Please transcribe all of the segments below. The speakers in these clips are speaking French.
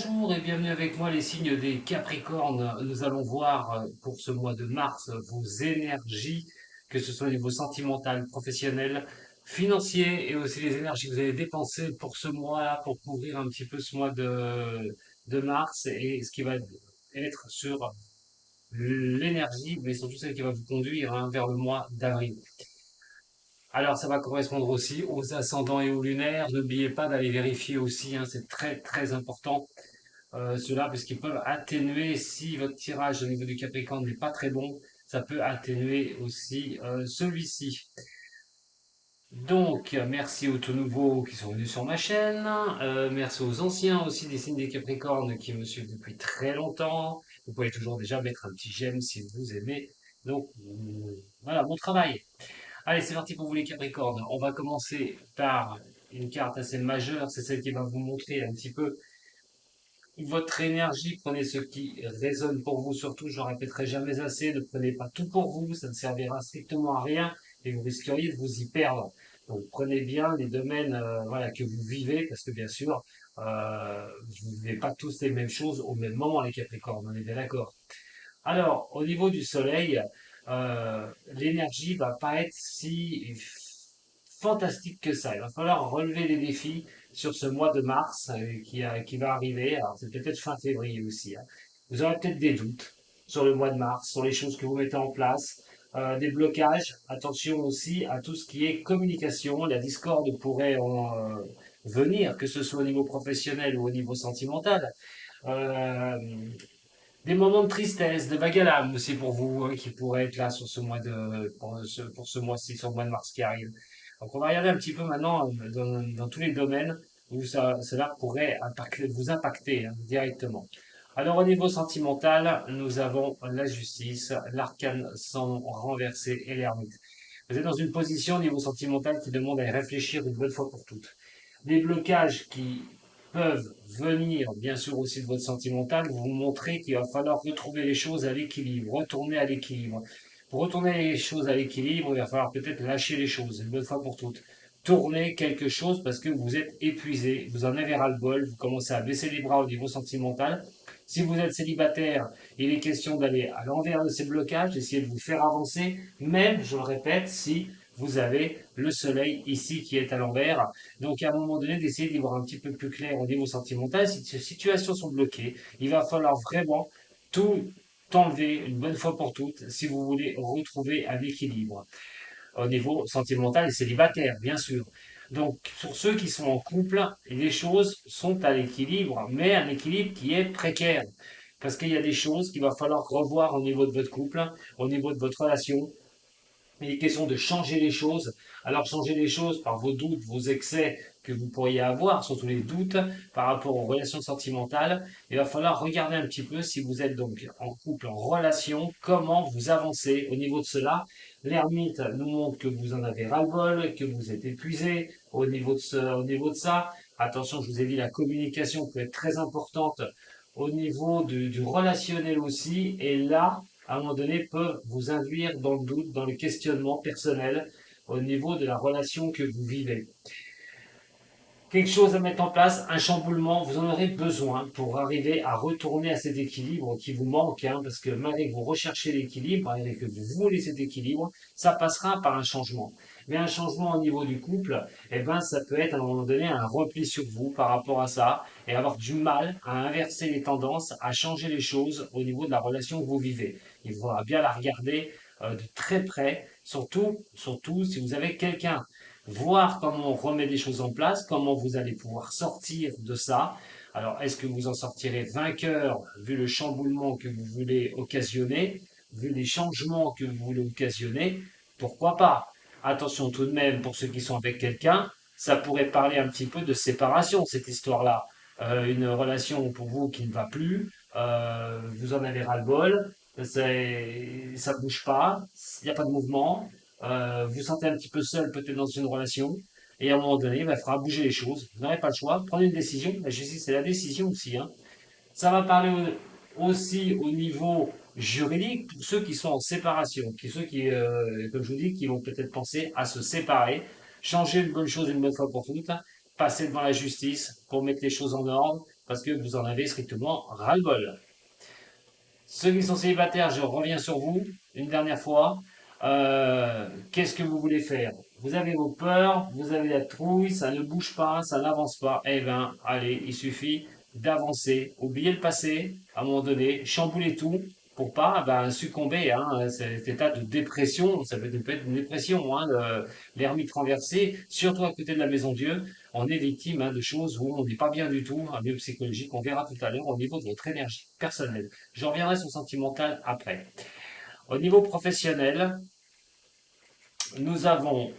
Bonjour et bienvenue avec moi les signes des Capricornes. Nous allons voir pour ce mois de mars vos énergies, que ce soit au niveau sentimental, professionnel, financier et aussi les énergies que vous allez dépenser pour ce mois pour couvrir un petit peu ce mois de mars et ce qui va être sur l'énergie, mais surtout celle qui va vous conduire vers le mois d'avril. Alors, ça va correspondre aussi aux ascendants et aux lunaires. N'oubliez pas d'aller vérifier aussi, c'est très très important cela, parce qu'ils peuvent atténuer, si votre tirage au niveau du Capricorne n'est pas très bon, ça peut atténuer aussi celui-ci. Donc, merci aux tout nouveaux qui sont venus sur ma chaîne. Merci aux anciens aussi des signes des Capricornes qui me suivent depuis très longtemps. Vous pouvez toujours déjà mettre un petit j'aime si vous aimez. Donc, voilà, bon travail. Allez, c'est parti pour vous les Capricornes. On va commencer par une carte assez majeure. C'est celle qui va vous montrer un petit peu votre énergie, prenez ce qui résonne pour vous, surtout, je ne répéterai jamais assez, ne prenez pas tout pour vous, ça ne servira strictement à rien et vous risqueriez de vous y perdre. Donc prenez bien les domaines voilà, que vous vivez, parce que bien sûr, vous ne vivez pas tous les mêmes choses au même moment, les Capricornes, on est bien d'accord. Alors, au niveau du Soleil, l'énergie va pas être si fantastique que ça. Il va falloir relever les défis sur ce mois de mars qui va arriver. Alors, c'est peut-être fin février aussi. Vous aurez peut-être des doutes sur le mois de mars, sur les choses que vous mettez en place, des blocages. Attention aussi à tout ce qui est communication. La discorde pourrait venir, que ce soit au niveau professionnel ou au niveau sentimental. Euh, des moments de tristesse, de vague à l'âme aussi pour vous, qui pourraient être là sur ce mois pour ce mois-ci, sur le mois de mars qui arrive. Donc on va regarder un petit peu maintenant dans tous les domaines où cela pourrait vous impacter directement. Alors au niveau sentimental, nous avons la justice, l'arcane sans renverser et l'ermite. Vous êtes dans une position au niveau sentimental qui demande à y réfléchir une bonne fois pour toutes. Des blocages qui peuvent venir, bien sûr, aussi de votre sentimental, vous montrer qu'il va falloir retrouver les choses à l'équilibre, retourner à l'équilibre. Pour retourner les choses à l'équilibre, il va falloir peut-être lâcher les choses, une bonne fois pour toutes. Tourner quelque chose parce que vous êtes épuisé, vous en avez ras-le-bol, vous commencez à baisser les bras au niveau sentimental. Si vous êtes célibataire, il est question d'aller à l'envers de ces blocages, d'essayer de vous faire avancer, même, je le répète, si vous avez le soleil ici qui est à l'envers. Donc, à un moment donné, d'essayer d'y voir un petit peu plus clair au niveau sentimental. Si ces situations sont bloquées, il va falloir vraiment tout enlever une bonne fois pour toutes si vous voulez retrouver un équilibre au niveau sentimental et célibataire, bien sûr. Donc, pour ceux qui sont en couple, les choses sont à l'équilibre, mais un équilibre qui est précaire. Parce qu'il y a des choses qu'il va falloir revoir au niveau de votre couple, au niveau de votre relation, il est question de changer les choses. Alors changer les choses par vos doutes, vos excès que vous pourriez avoir, surtout les doutes par rapport aux relations sentimentales. Il va falloir regarder un petit peu si vous êtes donc en couple, en relation, comment vous avancez au niveau de cela. L'ermite nous montre que vous en avez ras-le-bol, que vous êtes épuisé au niveau de ça. Attention, je vous ai dit, la communication peut être très importante au niveau du relationnel aussi. Et là, à un moment donné, peuvent vous induire dans le doute, dans le questionnement personnel au niveau de la relation que vous vivez. Quelque chose à mettre en place, un chamboulement, vous en aurez besoin pour arriver à retourner à cet équilibre qui vous manque, parce que malgré que vous recherchez l'équilibre, malgré que vous voulez cet équilibre, ça passera par un changement. Mais un changement au niveau du couple, ça peut être à un moment donné un repli sur vous par rapport à ça, et avoir du mal à inverser les tendances, à changer les choses au niveau de la relation que vous vivez. Il faudra bien la regarder de très près, surtout si vous avez quelqu'un, voir comment on remet des choses en place, comment vous allez pouvoir sortir de ça. Alors, est-ce que vous en sortirez vainqueur, vu le chamboulement que vous voulez occasionner, vu les changements que vous voulez occasionner? Pourquoi pas? Attention tout de même, pour ceux qui sont avec quelqu'un, ça pourrait parler un petit peu de séparation, cette histoire-là. Une relation pour vous qui ne va plus, vous en avez ras-le-bol, ça bouge pas, il n'y a pas de mouvement, vous sentez un petit peu seul peut-être dans une relation, et à un moment donné, il faudra bouger les choses. Vous n'aurez pas le choix, prenez une décision. La justice, c'est la décision aussi. Ça va parler aussi au niveau juridique pour ceux qui sont en séparation, ceux qui, comme je vous dis, qui vont peut-être penser à se séparer, changer une bonne chose une bonne fois pour toutes, passer devant la justice pour mettre les choses en ordre. parce que vous en avez strictement ras-le-bol. Ceux qui sont célibataires, je reviens sur vous une dernière fois. Qu'est-ce que vous voulez faire? Vous avez vos peurs, vous avez la trouille, ça ne bouge pas, ça n'avance pas. Eh bien, allez, il suffit d'avancer, oublier le passé, à un moment donné, chambouler tout pour pas succomber à cet état de dépression. Ça peut être une dépression, l'ermite renversé, surtout à côté de la maison Dieu. On est victime de choses où on n'est pas bien du tout, un milieu psychologique. On verra tout à l'heure au niveau de votre énergie personnelle. Je reviendrai sur le sentimental après. Au niveau professionnel, nous avons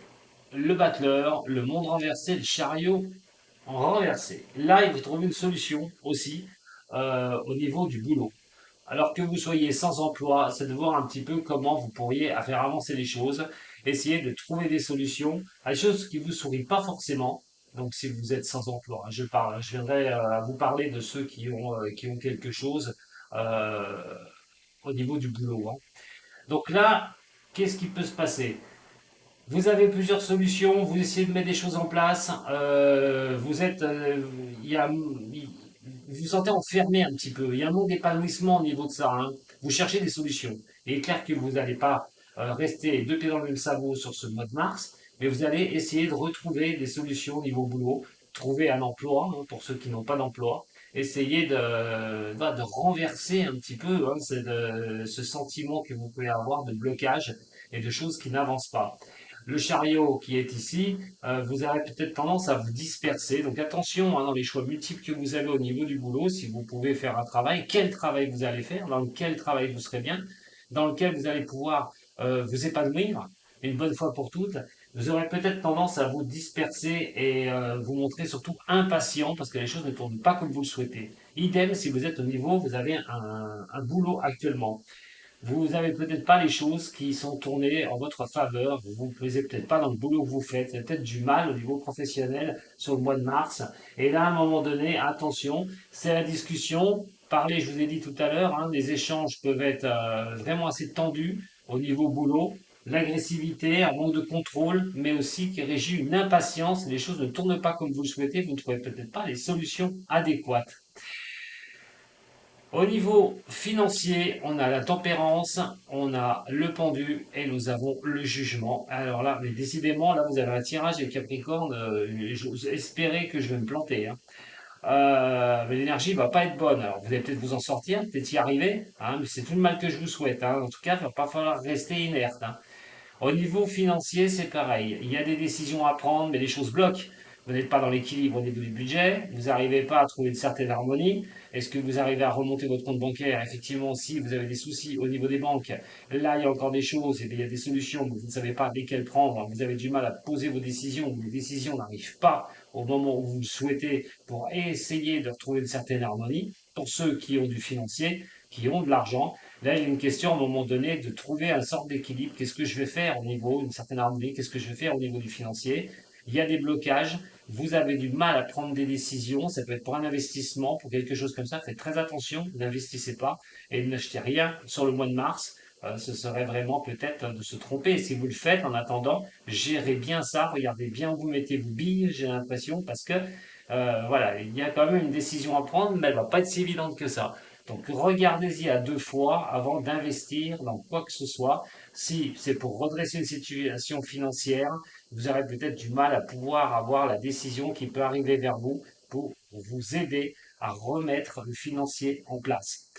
le battleur, le monde renversé, le chariot renversé. Là, il faut trouver une solution aussi au niveau du boulot. Alors que vous soyez sans emploi, c'est de voir un petit peu comment vous pourriez faire avancer les choses, essayer de trouver des solutions à des choses qui vous sourient pas forcément. Donc, si vous êtes sans emploi, je viendrai vous parler de ceux qui ont quelque chose euh, au niveau du boulot. Donc là, qu'est-ce qui peut se passer? Vous avez plusieurs solutions, vous essayez de mettre des choses en place, vous êtes, il y a, vous vous sentez enfermé un petit peu, il y a un manque d'épanouissement au niveau de ça, hein. Vous cherchez des solutions. Et il est clair que vous n'allez pas rester deux pieds dans le même sabot sur ce mois de mars, mais vous allez essayer de retrouver des solutions au niveau boulot, trouver un emploi pour ceux qui n'ont pas d'emploi, essayer de renverser un petit peu ce sentiment que vous pouvez avoir de blocage et de choses qui n'avancent pas. Le chariot qui est ici, vous avez peut-être tendance à vous disperser. Donc attention dans les choix multiples que vous avez au niveau du boulot, si vous pouvez faire un travail, quel travail vous allez faire, dans quel travail vous serez bien, dans lequel vous allez pouvoir vous épanouir une bonne fois pour toutes. Vous aurez peut-être tendance à vous disperser et vous montrer surtout impatient parce que les choses ne tournent pas comme vous le souhaitez. Idem si vous êtes au niveau, vous avez un boulot actuellement. Vous n'avez peut-être pas les choses qui sont tournées en votre faveur. Vous ne plaisez peut-être pas dans le boulot que vous faites. Vous avez peut-être du mal au niveau professionnel sur le mois de mars. Et là, à un moment donné, attention, c'est la discussion. Parler, je vous ai dit tout à l'heure, les échanges peuvent être vraiment assez tendus au niveau boulot. L'agressivité, un manque de contrôle, mais aussi qui régit une impatience. Les choses ne tournent pas comme vous le souhaitez. Vous ne trouvez peut-être pas les solutions adéquates. Au niveau financier, on a la tempérance, on a le pendu et nous avons le jugement. Alors là, mais décidément, là, vous avez un tirage de Capricorne. J'ose espérer que je vais me planter, hein. Mais l'énergie va pas être bonne. Alors, vous allez peut-être vous en sortir, peut-être y arriver, mais c'est tout le mal que je vous souhaite, hein. En tout cas, il va pas falloir rester inerte, hein. Au niveau financier, c'est pareil. Il y a des décisions à prendre, mais les choses bloquent. Vous n'êtes pas dans l'équilibre au niveau du budget, vous n'arrivez pas à trouver une certaine harmonie. Est-ce que vous arrivez à remonter votre compte bancaire? Effectivement, si vous avez des soucis au niveau des banques, là, il y a encore des choses, et il y a des solutions, mais vous ne savez pas lesquelles prendre. Vous avez du mal à poser vos décisions, les décisions n'arrivent pas au moment où vous le souhaitez pour essayer de retrouver une certaine harmonie. Pour ceux qui ont du financier, qui ont de l'argent, là, il y a une question à un moment donné de trouver un sort d'équilibre. Qu'est-ce que je vais faire au niveau d'une certaine harmonie? Qu'est-ce que je vais faire au niveau du financier? Il y a des blocages. Vous avez du mal à prendre des décisions. Ça peut être pour un investissement, pour quelque chose comme ça. Faites très attention. N'investissez pas et n'achetez rien sur le mois de mars. Ce serait vraiment peut-être de se tromper. Si vous le faites en attendant, gérez bien ça. Regardez bien où vous mettez vos billes, j'ai l'impression, parce que voilà, il y a quand même une décision à prendre, mais elle va pas être si évidente que ça. Donc regardez-y à deux fois avant d'investir dans quoi que ce soit. Si c'est pour redresser une situation financière, vous aurez peut-être du mal à pouvoir avoir la décision qui peut arriver vers vous pour vous aider à remettre le financier en place.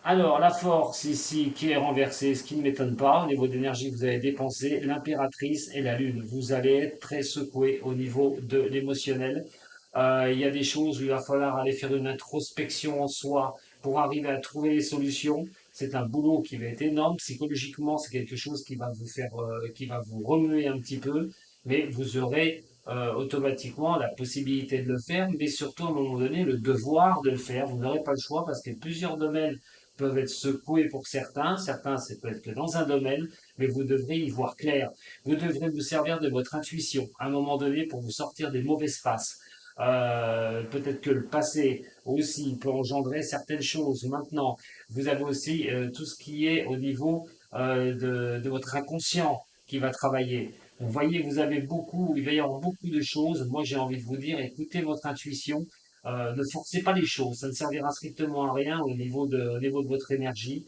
Alors, la force ici qui est renversée, ce qui ne m'étonne pas, au niveau d'énergie que vous avez dépensé, l'impératrice et la lune. Vous allez être très secoué au niveau de l'émotionnel. Il y a des choses où il va falloir aller faire une introspection en soi pour arriver à trouver les solutions. C'est un boulot qui va être énorme. Psychologiquement, c'est quelque chose qui va vous faire, qui va vous remuer un petit peu, mais vous aurez automatiquement la possibilité de le faire, mais surtout à un moment donné le devoir de le faire. Vous n'aurez pas le choix parce qu'il y a plusieurs domaines peuvent être secoués pour certains. Certains, c'est peut être que dans un domaine, mais vous devrez y voir clair. Vous devrez vous servir de votre intuition à un moment donné pour vous sortir des mauvais passes. Peut-être que le passé aussi peut engendrer certaines choses. Maintenant, vous avez aussi tout ce qui est au niveau de votre inconscient qui va travailler. Vous voyez, vous avez beaucoup, il va y avoir beaucoup de choses. Moi, j'ai envie de vous dire, écoutez votre intuition, Ne forcez pas les choses, ça ne servira strictement à rien au niveau de votre énergie.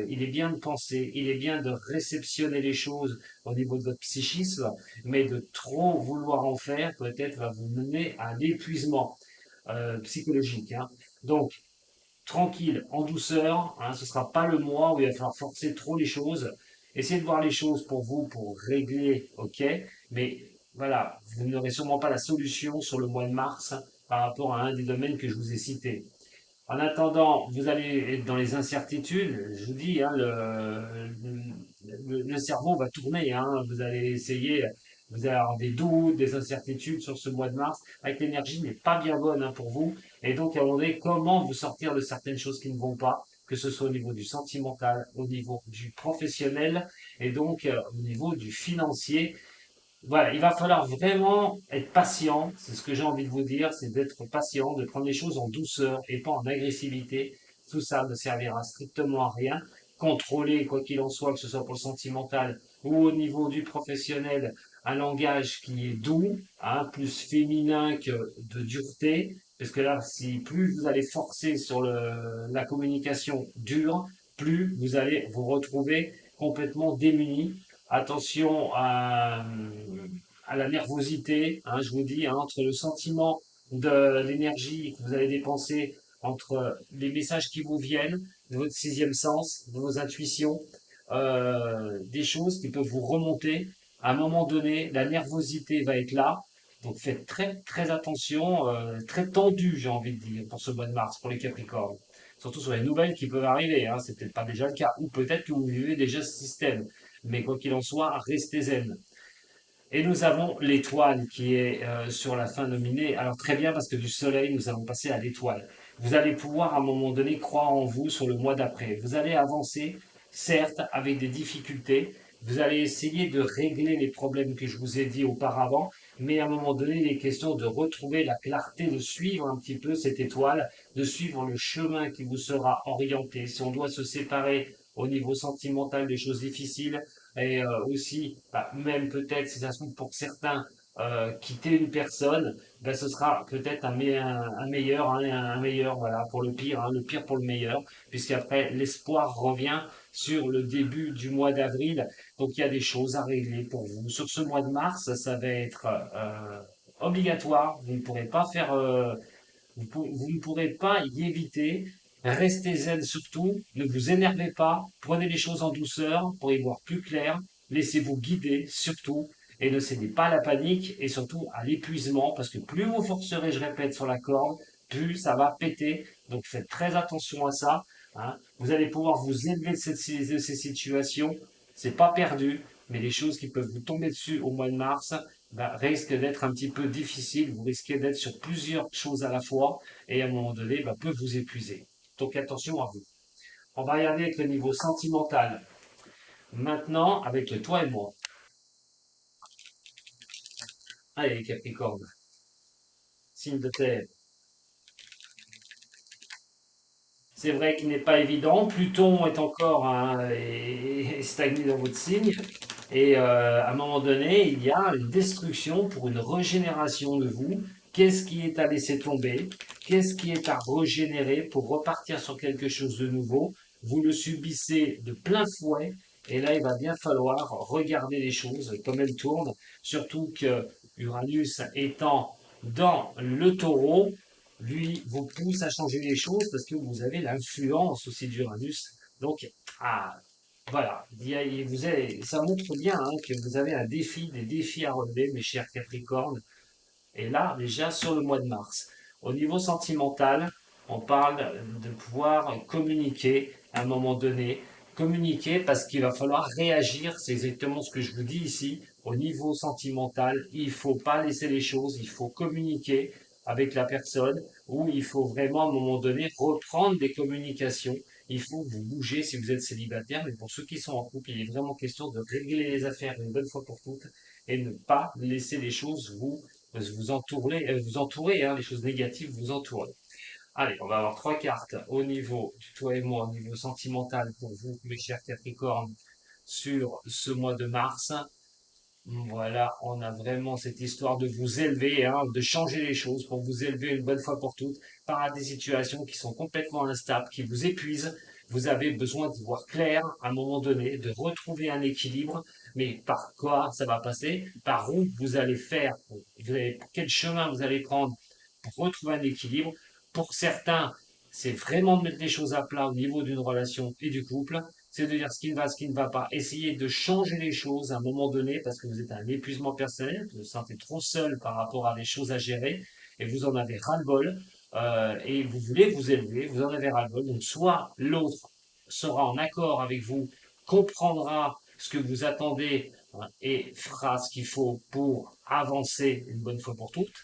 Il est bien de penser, il est bien de réceptionner les choses au niveau de votre psychisme, mais de trop vouloir en faire peut-être va vous mener à l'épuisement psychologique, hein. Donc, tranquille, en douceur, hein, ce ne sera pas le mois où il va falloir forcer trop les choses. Essayez de voir les choses pour vous, pour régler, ok, mais voilà, vous n'aurez sûrement pas la solution sur le mois de mars par rapport à un des domaines que je vous ai cités. En attendant, vous allez être dans les incertitudes. Je vous dis, hein, le cerveau va tourner, hein. Vous allez essayer, vous allez avoir des doutes, des incertitudes sur ce mois de mars, avec l'énergie n'est pas bien bonne, hein, pour vous. Et donc, à un moment donné, comment vous sortir de certaines choses qui ne vont pas, que ce soit au niveau du sentimental, au niveau du professionnel, et donc au niveau du financier. Voilà, il va falloir vraiment être patient. C'est ce que j'ai envie de vous dire, c'est d'être patient, de prendre les choses en douceur et pas en agressivité. Tout ça ne servira strictement à rien. Contrôler, quoi qu'il en soit, que ce soit pour le sentimental ou au niveau du professionnel, un langage qui est doux, hein, plus féminin que de dureté. Parce que là, si plus vous allez forcer sur la communication dure, plus vous allez vous retrouver complètement démunis. Attention à la nervosité, hein, je vous dis, hein, entre le sentiment de l'énergie que vous allez dépenser, entre les messages qui vous viennent, de votre sixième sens, de vos intuitions, des choses qui peuvent vous remonter. À un moment donné, la nervosité va être là. Donc faites très très attention, très tendu, j'ai envie de dire, pour ce mois de mars, pour les Capricornes. Surtout sur les nouvelles qui peuvent arriver, hein, c'est peut-être pas déjà le cas, ou peut-être que vous vivez déjà ce système. Mais quoi qu'il en soit, restez zen. Et nous avons l'étoile qui est sur la fin nominée. Alors très bien, parce que du soleil, nous allons passer à l'étoile. Vous allez pouvoir à un moment donné croire en vous sur le mois d'après. Vous allez avancer, certes, avec des difficultés. Vous allez essayer de régler les problèmes que je vous ai dit auparavant, mais à un moment donné, il est question de retrouver la clarté, de suivre un petit peu cette étoile, de suivre le chemin qui vous sera orienté. Si on doit se séparer au niveau sentimental des choses difficiles, et aussi, bah, même peut-être, si ça se trouve pour certains, quitter une personne, ben, ce sera peut-être un meilleur, hein, un meilleur, voilà, pour le pire, hein, le pire pour le meilleur, puisqu'après, l'espoir revient sur le début du mois d'avril. Donc, il y a des choses à régler pour vous. Sur ce mois de mars, ça va être obligatoire. Vous ne pourrez pas faire vous ne pourrez pas y éviter. Restez zen surtout, ne vous énervez pas, prenez les choses en douceur pour y voir plus clair, laissez-vous guider surtout et ne cédez pas à la panique et surtout à l'épuisement parce que plus vous forcerez, je répète, sur la corde, plus ça va péter. Donc faites très attention à ça, hein. Vous allez pouvoir vous élever de ces situations, c'est pas perdu, mais les choses qui peuvent vous tomber dessus au mois de mars, bah, risque d'être un petit peu difficile. Vous risquez d'être sur plusieurs choses à la fois et à un moment donné, bah, peut vous épuiser. Donc attention à vous. On va regarder avec le niveau sentimental. Maintenant, avec le toi et moi. Allez, Capricorne, signe de terre. C'est vrai qu'il n'est pas évident. Pluton est encore hein, est stagné dans votre signe. Et à un moment donné, il y a une destruction pour une régénération de vous. Qu'est-ce qui est à laisser tomber? Qu'est-ce qui est à régénérer pour repartir sur quelque chose de nouveau? Vous le subissez de plein fouet. Et là, il va bien falloir regarder les choses comme elles tournent. Surtout que Uranus étant dans le taureau, lui vous pousse à changer les choses parce que vous avez l'influence aussi d'Uranus. Donc, ah, voilà, ça montre bien hein, que vous avez un défi, des défis à relever, mes chers Capricornes. Et là, déjà sur le mois de mars. Au niveau sentimental, on parle de pouvoir communiquer à un moment donné. Communiquer parce qu'il va falloir réagir, c'est exactement ce que je vous dis ici. Au niveau sentimental, il ne faut pas laisser les choses, il faut communiquer avec la personne ou il faut vraiment à un moment donné reprendre des communications. Il faut vous bouger si vous êtes célibataire, mais pour ceux qui sont en couple, il est vraiment question de régler les affaires une bonne fois pour toutes et ne pas laisser les choses vous entourez, hein, les choses négatives vous entourent. Allez, on va avoir trois cartes au niveau du toi et moi, au niveau sentimental pour vous, mes chers Capricornes, sur ce mois de mars. Voilà, on a vraiment cette histoire de vous élever, hein, de changer les choses pour vous élever une bonne fois pour toutes par des situations qui sont complètement instables, qui vous épuisent. Vous avez besoin d'y voir clair à un moment donné, de retrouver un équilibre. Mais par quoi ça va passer? Par où vous allez faire? Quel chemin vous allez prendre pour retrouver un équilibre? Pour certains, c'est vraiment de mettre les choses à plat au niveau d'une relation et du couple. C'est de dire ce qui ne va pas. Essayez de changer les choses à un moment donné parce que vous êtes à un épuisement personnel, vous vous sentez trop seul par rapport à des choses à gérer et vous en avez ras-le-bol et vous voulez vous élever, vous en avez ras-le-bol. Donc soit l'autre sera en accord avec vous, comprendra ce que vous attendez, hein, et fera ce qu'il faut pour avancer une bonne fois pour toutes,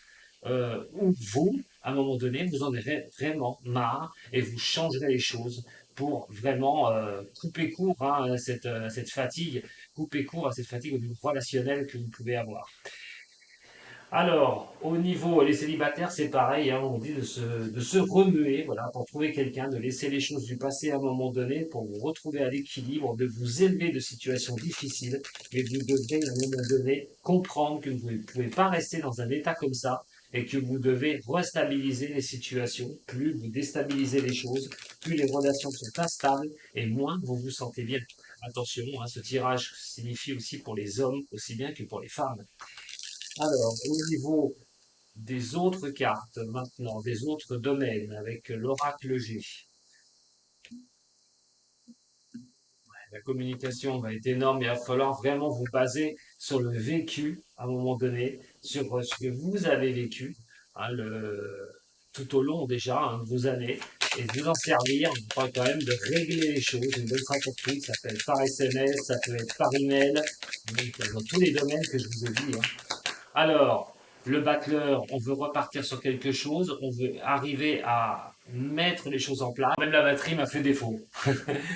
ou vous, à un moment donné, vous en aurez vraiment marre et vous changerez les choses pour vraiment couper court, hein, cette fatigue, couper court à cette fatigue au niveau relationnel que vous pouvez avoir. Alors, au niveau, les célibataires, c'est pareil, hein, on dit de se remuer, voilà, pour trouver quelqu'un, de laisser les choses du passé à un moment donné, pour vous retrouver à l'équilibre, de vous élever de situations difficiles, mais vous devez à un moment donné comprendre que vous ne pouvez pas rester dans un état comme ça, et que vous devez restabiliser les situations. Plus vous déstabilisez les choses, plus les relations sont instables, et moins vous vous sentez bien. Attention, hein, ce tirage signifie aussi pour les hommes, aussi bien que pour les femmes. Alors, au niveau des autres cartes maintenant, des autres domaines avec l'oracle G. La communication va être énorme, il va falloir vraiment vous baser sur le vécu à un moment donné, sur ce que vous avez vécu, hein, tout au long déjà, hein, de vos années, et de vous en servir, pour quand même de régler les choses une bonne fois pour toutes. Ça peut être par SMS, ça peut être par email, donc dans tous les domaines que je vous ai dit, hein. Alors, le battleur, on veut repartir sur quelque chose, on veut arriver à mettre les choses en place. Même la batterie m'a fait défaut.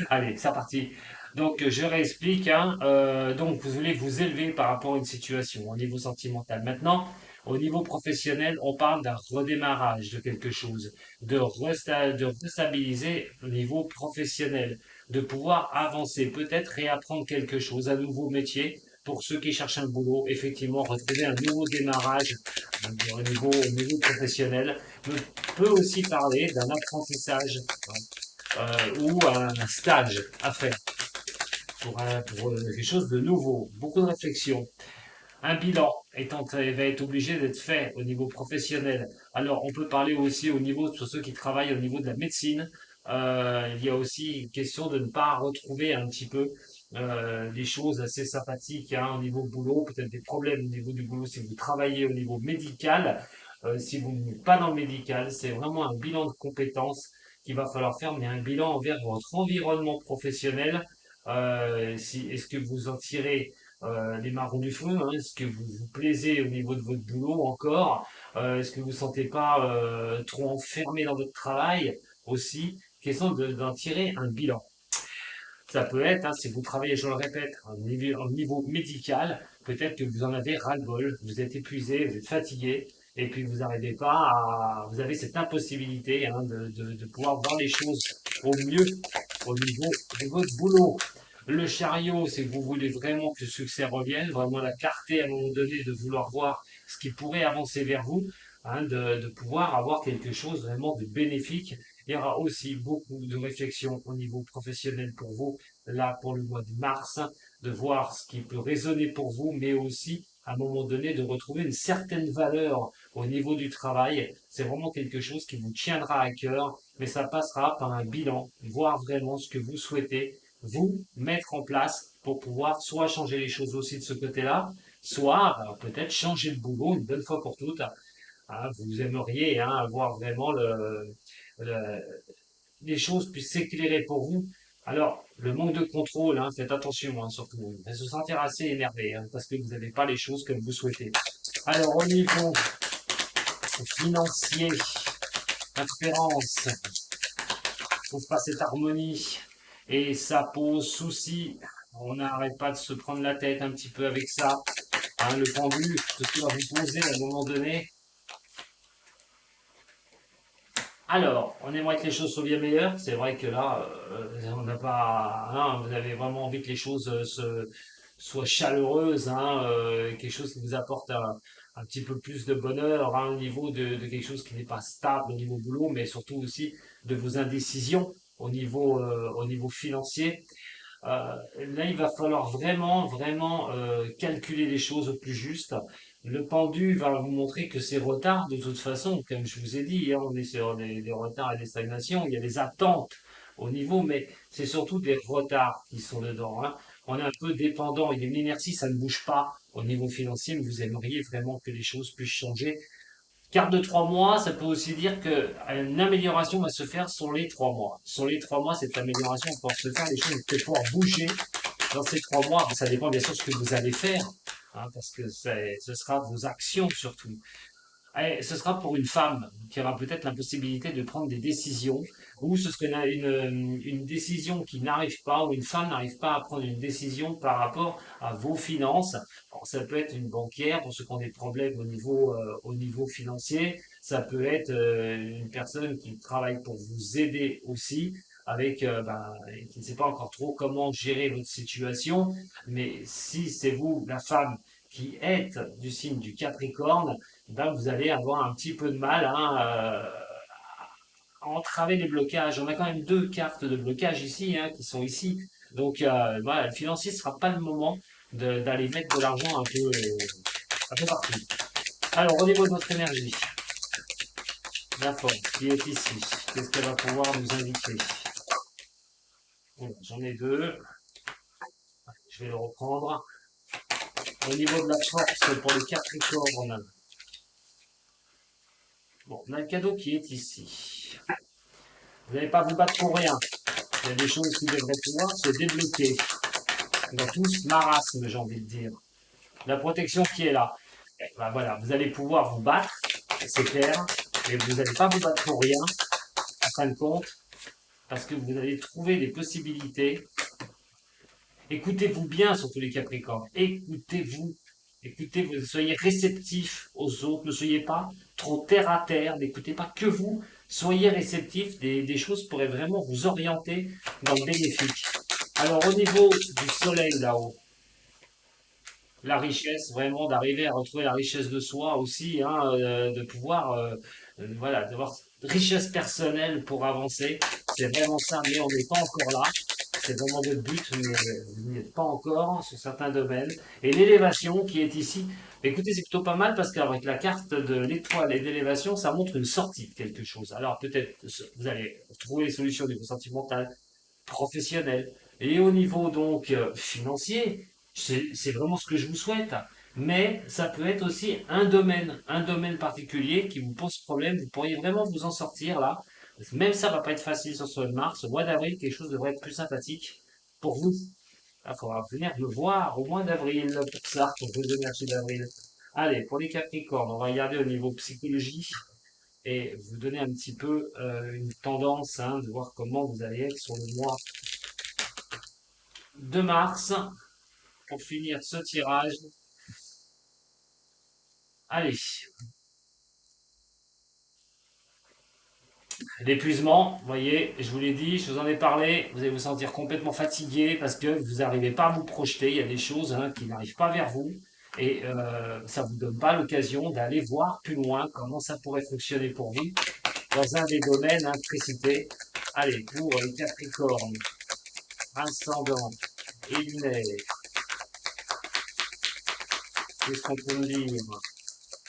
Allez, c'est parti. Donc, je réexplique, hein. Donc, vous voulez vous élever par rapport à une situation au niveau sentimental. Maintenant, au niveau professionnel, on parle d'un redémarrage de quelque chose, de restabiliser au niveau professionnel, de pouvoir avancer, peut-être réapprendre quelque chose, un nouveau métier. Pour ceux qui cherchent un boulot, effectivement, retrouver un nouveau démarrage au niveau professionnel. On peut aussi parler d'un apprentissage, ou un stage à faire pour quelque chose de nouveau, beaucoup de réflexion. Un bilan va être obligé d'être fait au niveau professionnel. Alors, on peut parler aussi au niveau, sur ceux qui travaillent au niveau de la médecine. Il y a aussi une question de ne pas retrouver un petit peu des choses assez sympathiques, hein, au niveau boulot, peut-être des problèmes au niveau du boulot si vous travaillez au niveau médical. Si vous n'êtes pas dans le médical, c'est vraiment un bilan de compétences qu'il va falloir faire, mais un bilan envers votre environnement professionnel. Est-ce que vous en tirez les marrons du feu, hein? Est-ce que vous vous plaisez au niveau de votre boulot encore? Est-ce que vous ne vous sentez pas trop enfermé dans votre travail aussi? Question d'en tirer un bilan. Ça peut être, hein, si vous travaillez, je le répète, au niveau médical, peut-être que vous en avez ras-le-bol, vous êtes épuisé, vous êtes fatigué, et puis vous n'arrivez pas vous avez cette impossibilité, hein, de pouvoir voir les choses au mieux au niveau de votre boulot. Le chariot, c'est que vous voulez vraiment que le succès revienne, vraiment la clarté à un moment donné de vouloir voir ce qui pourrait avancer vers vous, hein, de pouvoir avoir quelque chose vraiment de bénéfique. Il y aura aussi beaucoup de réflexions au niveau professionnel pour vous, là pour le mois de mars, de voir ce qui peut résonner pour vous, mais aussi à un moment donné de retrouver une certaine valeur au niveau du travail. C'est vraiment quelque chose qui vous tiendra à cœur, mais ça passera par un bilan, voir vraiment ce que vous souhaitez, vous mettre en place pour pouvoir soit changer les choses aussi de ce côté-là, soit peut-être changer de boulot une bonne fois pour toutes. Hein, vous aimeriez, hein, avoir vraiment le- les choses puissent s'éclairer pour vous. Alors, le manque de contrôle, hein, faites attention, hein, surtout. Vous se sentir assez énervé, hein, parce que vous n'avez pas les choses comme vous souhaitez. Alors, au niveau financier, interférence, trouve pas cette harmonie, et ça pose souci. On n'arrête pas de se prendre la tête un petit peu avec ça. Hein, le pendu, tout ce qui va vous poser à un moment donné. Alors, on aimerait que les choses soient bien meilleures. C'est vrai que là, on n'a pas, hein, vous avez vraiment envie que les choses soit chaleureuse, hein, quelque chose qui vous apporte un petit peu plus de bonheur, hein, au niveau de quelque chose qui n'est pas stable au niveau boulot, mais surtout aussi de vos indécisions au niveau financier. Là, il va falloir vraiment calculer les choses au plus juste. Le pendu va vous montrer que ces retards, de toute façon, comme je vous ai dit, hein, on est sur des retards et des stagnations. Il y a des attentes au niveau, mais c'est surtout des retards qui sont dedans, hein. On est un peu dépendant. Il y a une inertie, ça ne bouge pas au niveau financier, mais vous aimeriez vraiment que les choses puissent changer. Quart de 3 mois, ça peut aussi dire que une amélioration va se faire sur les 3 mois. Sur les 3 mois, cette amélioration va pouvoir se faire, les choses vont peut-être pouvoir bouger dans ces 3 mois. Ça dépend bien sûr de ce que vous allez faire, hein, parce que ce sera vos actions surtout. Et ce sera pour une femme qui aura peut-être la possibilité de prendre des décisions, ou ce serait une décision qui n'arrive pas, ou une femme n'arrive pas à prendre une décision par rapport à vos finances. Alors, ça peut être une banquière pour ceux qui ont des problèmes au niveau financier. Ça peut être une personne qui travaille pour vous aider aussi, avec qui ne sait pas encore trop comment gérer votre situation. Mais si c'est vous, la femme, qui êtes du signe du Capricorne, ben vous allez avoir un petit peu de mal, hein, à entraver les blocages. On a quand même deux cartes de blocage ici, hein, qui sont ici. Donc voilà, le financier ne sera pas le moment d'aller mettre de l'argent un peu partout. Alors au niveau de votre énergie, la force qui est ici, qu'est-ce qu'elle va pouvoir nous indiquer? Bon, j'en ai deux, je vais le reprendre. Au niveau de la force pour les Capricornes, bon, on a le cadeau qui est ici. Vous n'allez pas vous battre pour rien. Il y a des choses qui devraient pouvoir se débloquer dans tout ce marasme, j'ai envie de dire. La protection qui est là. Eh ben voilà, vous allez pouvoir vous battre, c'est clair, mais vous n'allez pas vous battre pour rien, en fin de compte, parce que vous allez trouver des possibilités. Écoutez-vous bien, surtout les Capricornes. Écoutez-vous. Écoutez-vous, soyez réceptifs aux autres. Ne soyez pas trop terre à terre. N'écoutez pas que vous. Soyez réceptifs. Des choses pourraient vraiment vous orienter dans le bénéfique. Alors, au niveau du soleil là-haut, la richesse, vraiment d'arriver à retrouver la richesse de soi aussi, hein, de pouvoir, voilà, d'avoir richesse personnelle pour avancer. C'est vraiment ça, mais on n'est pas encore là. C'est vraiment votre but, mais vous n'y êtes pas encore sur certains domaines. Et l'élévation qui est ici, écoutez, c'est plutôt pas mal parce qu'avec la carte de l'étoile et d'élévation, ça montre une sortie de quelque chose. Alors peut-être vous allez trouver des solutions au niveau sentimental, professionnel. Et au niveau donc financier, c'est vraiment ce que je vous souhaite. Mais ça peut être aussi un domaine particulier qui vous pose problème. Vous pourriez vraiment vous en sortir là. Même ça va pas être facile sur ce mois de mars. Au mois d'avril, quelque chose devrait être plus sympathique pour vous. Il faudra venir me voir au mois d'avril pour ça, pour vos énergies d'avril. Allez, pour les Capricornes, on va regarder au niveau psychologie et vous donner un petit peu une tendance, hein, de voir comment vous allez être sur le mois de mars pour finir ce tirage. Allez, l'épuisement, vous voyez, je vous l'ai dit, je vous en ai parlé, vous allez vous sentir complètement fatigué parce que vous n'arrivez pas à vous projeter, il y a des choses, hein, qui n'arrivent pas vers vous et ça ne vous donne pas l'occasion d'aller voir plus loin comment ça pourrait fonctionner pour vous dans un des domaines, hein, précités. Allez, pour les Capricornes, ascendant et lunaire, qu'est-ce qu'on peut me dire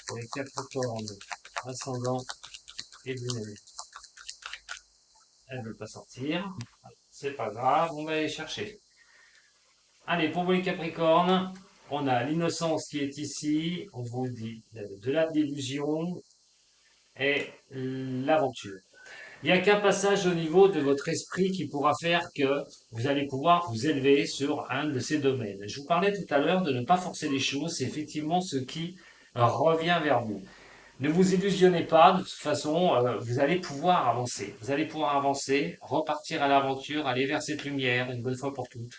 pour les Capricornes, ascendant et lunaire? Elle ne veut pas sortir. C'est pas grave, on va aller chercher. Allez, pour vous les Capricornes, on a l'innocence qui est ici. On vous dit de la délusion et l'aventure. Il n'y a qu'un passage au niveau de votre esprit qui pourra faire que vous allez pouvoir vous élever sur un de ces domaines. Je vous parlais tout à l'heure de ne pas forcer les choses. C'est effectivement ce qui revient vers vous. Ne vous illusionnez pas, de toute façon, vous allez pouvoir avancer. Vous allez pouvoir avancer, repartir à l'aventure, aller vers cette lumière une bonne fois pour toutes,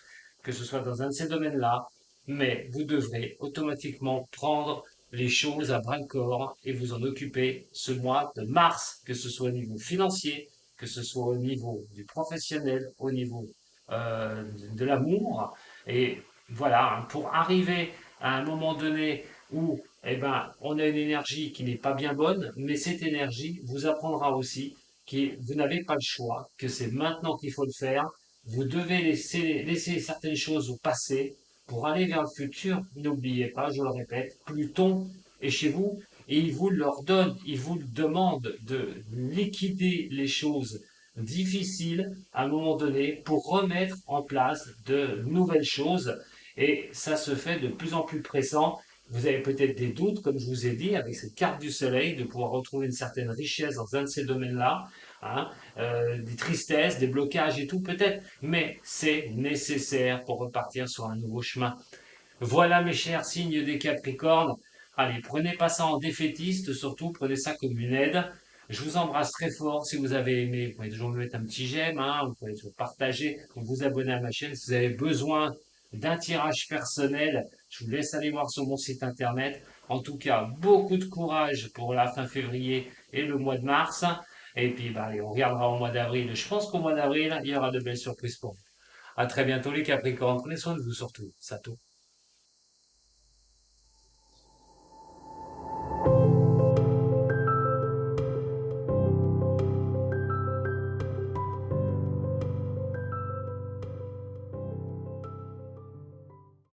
que ce soit dans un de ces domaines-là, mais vous devrez automatiquement prendre les choses à bras-le-corps et vous en occuper ce mois de mars, que ce soit au niveau financier, que ce soit au niveau du professionnel, au niveau de l'amour. Et Voilà, hein, pour arriver à un moment donné où eh ben, on a une énergie qui n'est pas bien bonne, mais cette énergie vous apprendra aussi que vous n'avez pas le choix, que c'est maintenant qu'il faut le faire. Vous devez laisser certaines choses au passé pour aller vers le futur. N'oubliez pas, je le répète, Pluton est chez vous et il vous l'ordonne, il vous demande de liquider les choses difficiles à un moment donné pour remettre en place de nouvelles choses et ça se fait de plus en plus pressant. Vous avez peut-être des doutes, comme je vous ai dit, avec cette carte du soleil, de pouvoir retrouver une certaine richesse dans un de ces domaines-là, hein, des tristesses, des blocages et tout peut-être, mais c'est nécessaire pour repartir sur un nouveau chemin. Voilà mes chers signes des Capricornes. Allez, prenez pas ça en défaitiste, surtout prenez ça comme une aide. Je vous embrasse très fort. Si vous avez aimé, vous pouvez toujours me mettre un petit j'aime, hein, vous pouvez toujours partager, vous abonner à ma chaîne. Si vous avez besoin d'un tirage personnel, je vous laisse aller voir sur mon site internet. En tout cas, beaucoup de courage pour la fin février et le mois de mars. Et puis, bah, allez, on regardera au mois d'avril. Je pense qu'au mois d'avril, il y aura de belles surprises pour vous. À très bientôt les Capricornes. Prenez soin de vous surtout. Sato.